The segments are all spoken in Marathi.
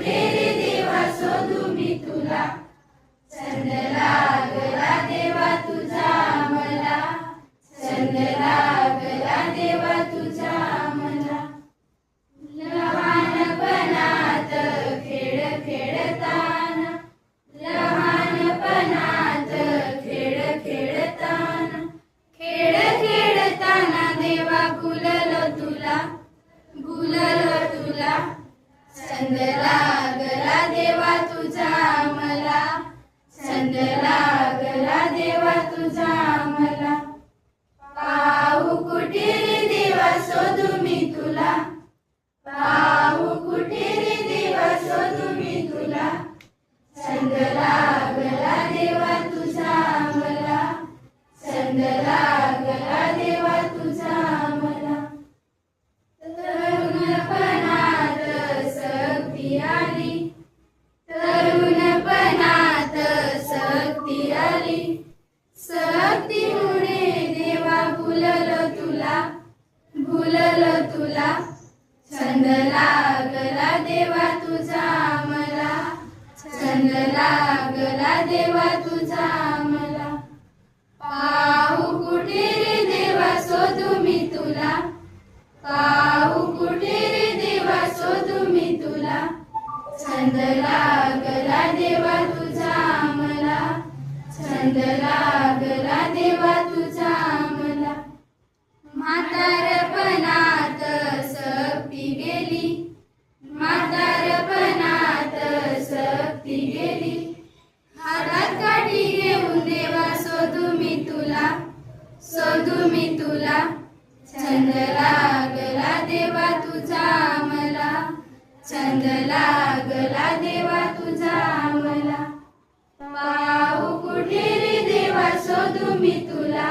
कुठे रे देवा शोधू मी तुला, छंद लागला देवा तुझा मला, छंद लागला देवा तुझा मला. लहानपणात खेळ खेळताना, लहानपणात खेळ खेळताना, खेळ खेळताना देवा भुललो तुला, भुललो तुला. छंद लागला देवा तुझा मला, छंद लागला देवा तुझा मला. पाहू कुठे रे देवा शोधू मी तुला, पाहू कुठे रे देवा शोधू मी तुला. छंद लागला देवा तुझा मला, छंद लागला देवा तुझा मला. तरुणपणात सक्ती आली, तरुणपणात सक्ती आली, सक्तीमुळे देवा भुललो तुला, भुललो तुला. छंद लागला देवा तुझा मला, छंद लागला देवा तुझा मला. पाहू कुठे रे देवा शोधू मी तुला, पाहू कुठे रे देवा शोधू मी तुला. छंद लागला देवा तुझा मला, छंद लागला देवा तुझा मला. म्हातारपणात सक्ती गेली, म्हातारपणात सक्ती गेली. हातात काठी घेऊन देवा शोधू मी तुला, शोधू मी तुला. छंद लागला देवा तुझा मला, छंद लागला देवा तुझा मला. पाहू कुठे रे देवा शोधू मी तुला,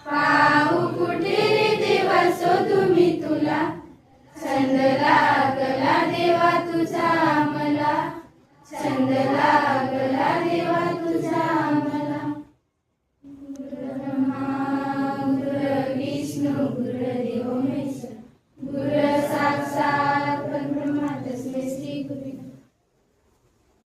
पाहू कुठे रे देवा शोधू मी तुला. छंद लागला देवा तुझा मला, छंद लागला देवा तुझा